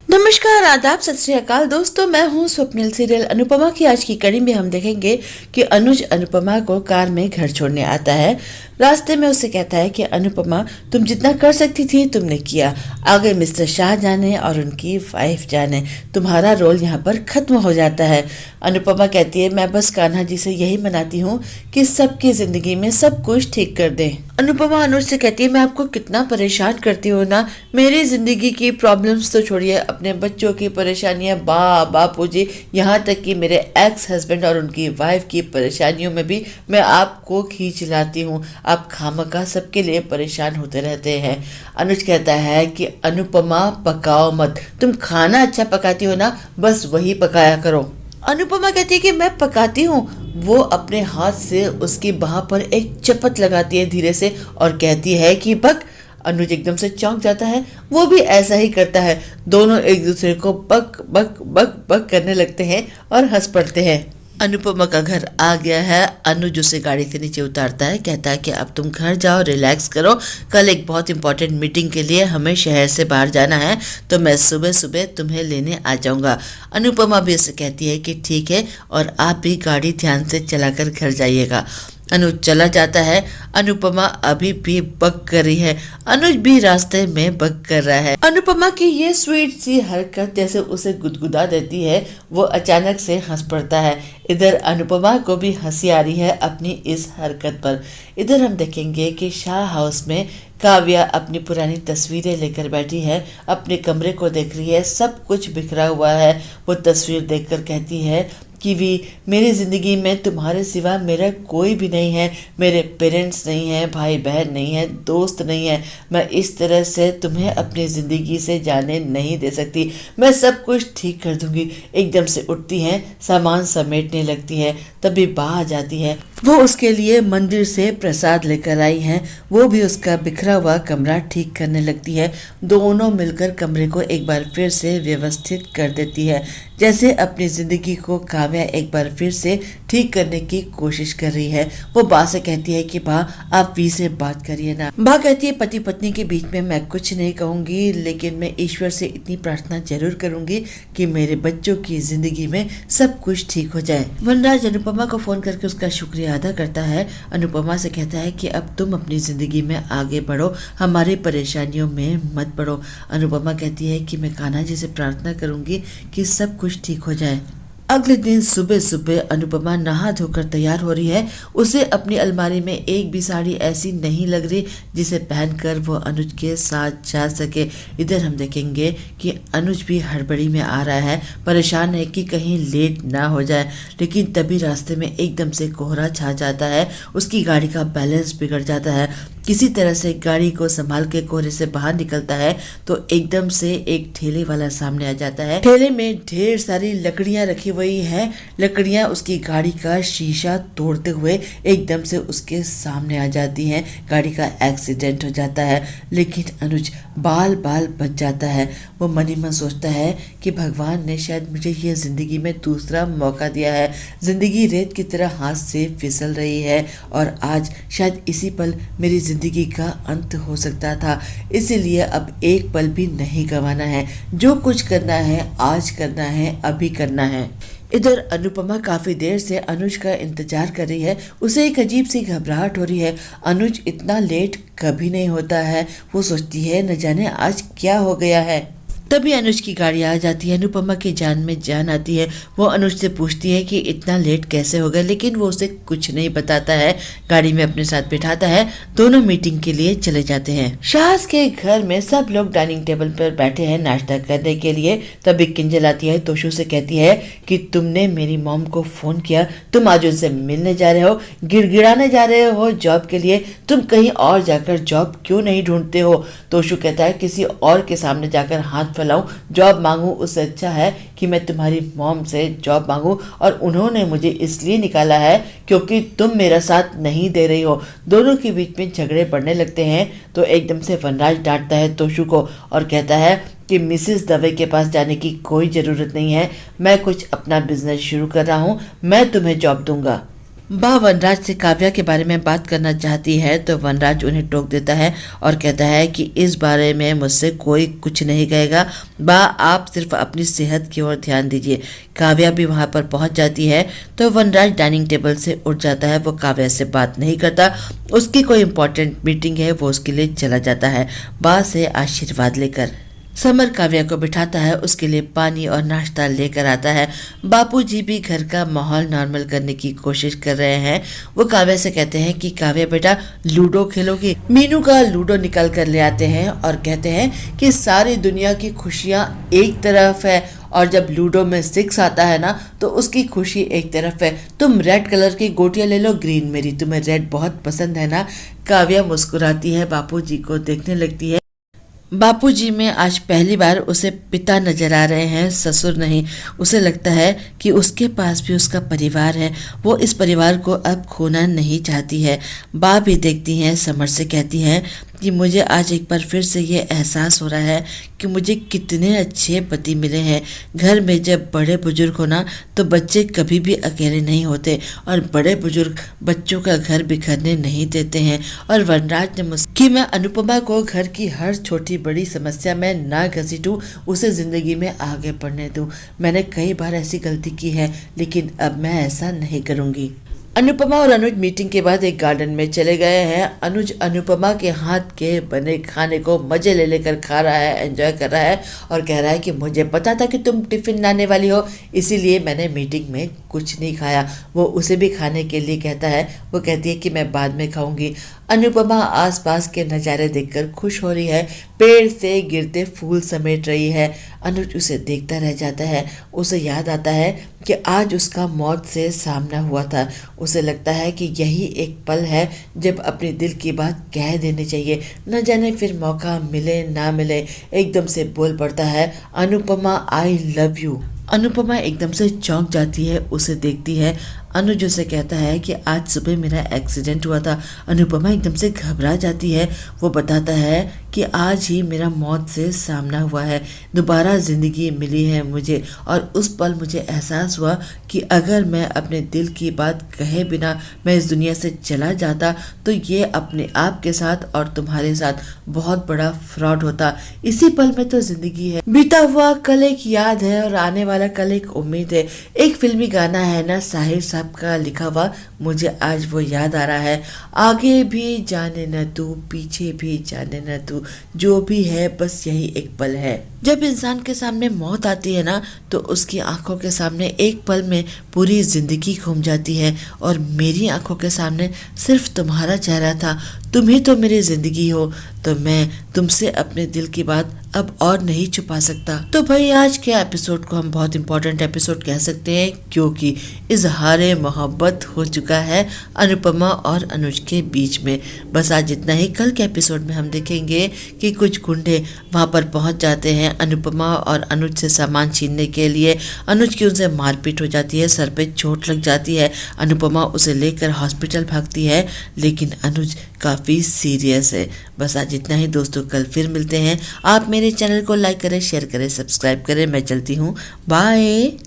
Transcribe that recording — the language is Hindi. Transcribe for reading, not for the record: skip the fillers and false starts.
नमस्कार, आदाब, सत श्री अकाल दोस्तों। मैं हूं स्वप्निल। सीरियल अनुपमा की आज की कड़ी में हम देखेंगे कि अनुज अनुपमा को कार में घर छोड़ने आता है। रास्ते में उससे कहता है कि अनुपमा, तुम जितना कर सकती थी तुमने किया। आगे मिस्टर शाह जाने और उनकी वाइफ जाने, तुम्हारा रोल यहाँ पर खत्म हो जाता है। अनुपमा कहती है, मैं बस कान्हा जी से यही मनाती हूँ कि सबकी जिंदगी में सब कुछ ठीक कर दे। अनुपमा अनुज से कहती है, मैं आपको कितना परेशान करती हूँ ना। मेरी जिंदगी की प्रॉब्लम्स तो छोड़िए, अपने बच्चों की परेशानियां, बापूजी, यहाँ तक कि मेरे एक्स हस्बैंड और उनकी वाइफ की परेशानियों में भी मैं आपको खींच लाती हूँ। आप खामखा सबके लिए परेशान होते रहते हैं। अनुज कहता है कि अनुपमा, पकाओ मत, तुम खाना अच्छा पकाती हो ना, बस वही पकाया करो। अनुपमा कहती है कि मैं पकाती हूँ। वो अपने हाथ से उसकी बाह पर एक चपत लगाती है धीरे से और कहती है कि बक। अनुज एकदम से चौंक जाता है, वो भी ऐसा ही करता है। दोनों एक दूसरे को बक बक बक बक करने लगते हैं और हंस पड़ते हैं। अनुपमा का घर आ गया है। अनुज उसे गाड़ी से नीचे उतारता है, कहता है कि अब तुम घर जाओ, रिलैक्स करो। कल एक बहुत इंपॉर्टेंट मीटिंग के लिए हमें शहर से बाहर जाना है, तो मैं सुबह सुबह तुम्हें लेने आ जाऊंगा। अनुपमा भी उसे कहती है कि ठीक है, और आप भी गाड़ी ध्यान से चलाकर घर जाइएगा। अनुज चला जाता है। अनुपमा अभी भी बक कर रही है। अनुज भी रास्ते में बक कर रहा है। अनुपमा की ये स्वीट सी हरकत जैसे उसे गुदगुदा देती है। वो अचानक से हंस पड़ता है। इधर अनुपमा को भी हंसी आ रही है अपनी इस हरकत पर। इधर हम देखेंगे कि शाह हाउस में काव्या अपनी पुरानी तस्वीरें लेकर बैठी है, अपने कमरे को देख रही है। सब कुछ बिखरा हुआ है। वो तस्वीर देखकर कहती है कि भी मेरी ज़िंदगी में तुम्हारे सिवा मेरा कोई भी नहीं है। मेरे पेरेंट्स नहीं हैं, भाई बहन नहीं है, दोस्त नहीं है। मैं इस तरह से तुम्हें अपनी ज़िंदगी से जाने नहीं दे सकती। मैं सब कुछ ठीक कर दूंगी। एकदम से उठती हैं, सामान समेटने लगती है। तभी बा आ जाती है। वो उसके लिए मंदिर से प्रसाद लेकर आई हैं। वो भी उसका बिखरा हुआ कमरा ठीक करने लगती है। दोनों मिलकर कमरे को एक बार फिर से व्यवस्थित कर देती है, जैसे अपनी ज़िंदगी को काव्या एक बार फिर से ठीक करने की कोशिश कर रही है। वो बा से कहती है कि बा, आप वी से बात करिए ना। बा कहती है, पति पत्नी के बीच में मैं कुछ नहीं कहूँगी, लेकिन मैं ईश्वर से इतनी प्रार्थना जरूर करूँगी कि मेरे बच्चों की ज़िंदगी में सब कुछ ठीक हो जाए। वनराज अनुपमा को फ़ोन करके उसका शुक्रिया अदा करता है। अनुपमा से कहता है कि अब तुम अपनी ज़िंदगी में आगे बढ़ो, हमारी परेशानियों में मत पड़ो। अनुपमा कहती है कि मैं कान्हा जी से प्रार्थना करूँगी कि सब कुछ ठीक हो जाए। अगले दिन सुबह सुबह अनुपमा नहा धोकर तैयार हो रही है। उसे अपनी अलमारी में एक भी साड़ी ऐसी नहीं लग रही जिसे पहनकर वो अनुज के साथ जा सके। इधर हम देखेंगे कि अनुज भी हड़बड़ी में आ रहा है, परेशान है कि कहीं लेट ना हो जाए। लेकिन तभी रास्ते में एकदम से कोहरा छा जाता है। उसकी गाड़ी का बैलेंस बिगड़ जाता है। किसी तरह से गाड़ी को संभाल के कोहरे से बाहर निकलता है तो एकदम से एक ठेले वाला सामने आ जाता है। ठेले में ढेर सारी लकड़ियां रखी हुई हैं। लकड़ियां उसकी गाड़ी का शीशा तोड़ते हुए एकदम से उसके सामने आ जाती हैं। गाड़ी का एक्सीडेंट हो जाता है, लेकिन अनुज बाल बाल बच जाता है। वो मन ही मन सोचता है कि भगवान ने शायद मुझे ये जिंदगी में दूसरा मौका दिया है। जिंदगी रेत की तरह हाथ से फिसल रही है और आज शायद इसी पल मेरी जिंदगी का अंत हो सकता था। इसीलिए अब एक पल भी नहीं गंवाना है। जो कुछ करना है आज करना है, अभी करना है। इधर अनुपमा काफी देर से अनुज का इंतजार कर रही है। उसे एक अजीब सी घबराहट हो रही है। अनुज इतना लेट कभी नहीं होता है। वो सोचती है न जाने आज क्या हो गया है। तभी अनुज की गाड़ी आ जाती है। अनुपमा की जान में जान आती है। वो अनुज से पूछती है कि इतना लेट कैसे हो गया, लेकिन वो उसे कुछ नहीं बताता है। गाड़ी में अपने साथ बिठाता है। दोनों मीटिंग के लिए चले जाते हैं। शाहज के घर में सब लोग डाइनिंग टेबल पर बैठे हैं नाश्ता करने के लिए। तभी किंजल आती है, तोशु से कहती है कि तुमने मेरी मॉम को फोन किया, तुम आज उनसे मिलने जा रहे हो, गिड़गिड़ाने जा रहे हो जॉब के लिए। तुम कहीं और जाकर जॉब क्यों नहीं ढूंढते हो? तोशु कहता है, किसी और के सामने जाकर हाथ फैलाऊं, जॉब मांगूं, उससे अच्छा है कि मैं तुम्हारी मॉम से जॉब मांगूं। और उन्होंने मुझे इसलिए निकाला है क्योंकि तुम मेरा साथ नहीं दे रही हो। दोनों के बीच में झगड़े बढ़ने लगते हैं तो एकदम से वनराज डांटता है तोशु को और कहता है कि मिसेस दवे के पास जाने की कोई ज़रूरत नहीं है। मैं कुछ अपना बिजनेस शुरू कर रहा हूँ, मैं तुम्हें जॉब दूंगा। बा वनराज से काव्या के बारे में बात करना चाहती है तो वनराज उन्हें टोक देता है और कहता है कि इस बारे में मुझसे कोई कुछ नहीं कहेगा। बा, आप सिर्फ अपनी सेहत की ओर ध्यान दीजिए। काव्या भी वहां पर पहुंच जाती है तो वनराज डाइनिंग टेबल से उठ जाता है। वो काव्या से बात नहीं करता, उसकी कोई इंपॉर्टेंट मीटिंग है वो उसके लिए चला जाता है बा से आशीर्वाद लेकर। समर काव्या को बिठाता है, उसके लिए पानी और नाश्ता लेकर आता है। बापूजी भी घर का माहौल नॉर्मल करने की कोशिश कर रहे हैं। वो काव्या से कहते हैं कि काव्या बेटा लूडो खेलोगी। मीनू का लूडो निकाल कर ले आते हैं और कहते हैं कि सारी दुनिया की खुशियाँ एक तरफ है और जब लूडो में 6 आता है ना तो उसकी खुशी एक तरफ है। तुम रेड कलर की गोटियां ले लो ग्रीन मेरी, तुम्हें रेड बहुत पसंद है ना। काव्या मुस्कुराती है, बापूजी को देखने लगती है। बापूजी में आज पहली बार उसे पिता नजर आ रहे हैं, ससुर नहीं। उसे लगता है कि उसके पास भी उसका परिवार है, वो इस परिवार को अब खोना नहीं चाहती है। बा भी देखती हैं, समर से कहती हैं कि मुझे आज एक बार फिर से ये एहसास हो रहा है कि मुझे कितने अच्छे पति मिले हैं। घर में जब बड़े बुजुर्ग हो ना तो बच्चे कभी भी अकेले नहीं होते और बड़े बुजुर्ग बच्चों का घर बिखरने नहीं देते हैं। और वनराज ने मुझसे कि मैं अनुपमा को घर की हर छोटी बड़ी समस्या में ना घसीटूं, उसे जिंदगी में आगे बढ़ने दूं। मैंने कई बार ऐसी गलती की है लेकिन अब मैं ऐसा नहीं करूंगी। अनुपमा और अनुज मीटिंग के बाद एक गार्डन में चले गए हैं। अनुज अनुपमा के हाथ के बने खाने को मजे ले लेकर खा रहा है, एंजॉय कर रहा है और कह रहा है कि मुझे पता था कि तुम टिफिन लाने वाली हो, इसीलिए मैंने मीटिंग में कुछ नहीं खाया। वो उसे भी खाने के लिए कहता है, वो कहती है कि मैं बाद में खाऊंगी। अनुपमा आसपास के नज़ारे देखकर खुश हो रही है, पेड़ से गिरते फूल समेट रही है। अनुज उसे देखता रह जाता है। उसे याद आता है कि आज उसका मौत से सामना हुआ था। उसे लगता है कि यही एक पल है जब अपने दिल की बात कह देनी चाहिए। न जाने फिर मौका मिले ना मिले। एकदम से बोल पड़ता है, Anupama I love you. Anupama एकदम से चौंक जाती है, उसे देखती है। अनुज उसे कहता है कि आज सुबह मेरा एक्सीडेंट हुआ था। अनुपमा एकदम से घबरा जाती है। वो बताता है कि आज ही मेरा मौत से सामना हुआ है, दोबारा ज़िंदगी मिली है मुझे। और उस पल मुझे एहसास हुआ कि अगर मैं अपने दिल की बात कहे बिना मैं इस दुनिया से चला जाता तो ये अपने आप के साथ और तुम्हारे साथ बहुत बड़ा फ्रॉड होता। इसी पल में तो ज़िंदगी है। बीता हुआ कल एक याद है और आने वाला कल एक उम्मीद है। एक फिल्मी गाना है ना साहिर साहब का लिखा हुआ, मुझे आज वो याद आ रहा है। आगे भी जाने न तू, पीछे भी जाने न तू, जो भी है बस यही एक पल है। जब इंसान के सामने मौत आती है ना तो उसकी आंखों के सामने एक पल में पूरी जिंदगी घूम जाती है और मेरी आंखों के सामने सिर्फ तुम्हारा चेहरा था। तुम ही तो मेरी जिंदगी हो, तो मैं तुमसे अपने दिल की बात अब और नहीं छुपा सकता। तो भाई आज के एपिसोड को हम बहुत इंपॉर्टेंट एपिसोड कह सकते हैं क्योंकि इजहारे मोहब्बत हो चुका है अनुपमा और अनुज के बीच में। बस आज इतना ही। कल के एपिसोड में हम देखेंगे कि कुछ गुंडे वहां पर पहुंच जाते हैं अनुपमा और अनुज से सामान छीनने के लिए। अनुज की उनसे मारपीट हो जाती है, सर पे चोट लग जाती है। अनुपमा उसे लेकर हॉस्पिटल भागती है लेकिन अनुज काफ़ी सीरियस है। बस आज इतना ही दोस्तों, कल फिर मिलते हैं। आप मेरे चैनल को लाइक करें, शेयर करें, सब्सक्राइब करें। मैं चलती हूँ, बाय।